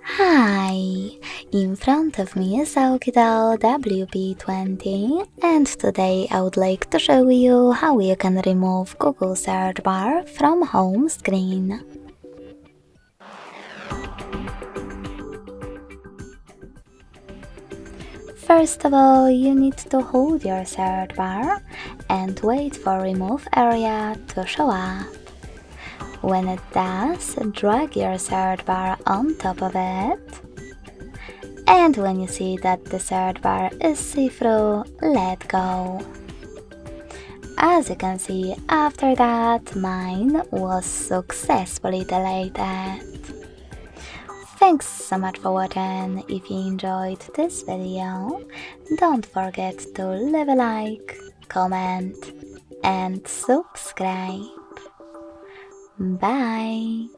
Hi! In front of me is OUKITEL WP20 and today I would like to show you how you can remove Google search bar from home screen. First of all, you need to hold your search bar and wait for remove area to show up. When it does, drag your search bar on top of it. And when you see that the search bar is see-through, let go. As you can see, after that, mine was successfully deleted. Thanks so much for watching. If you enjoyed this video, don't forget to leave a like, comment and subscribe. Bye!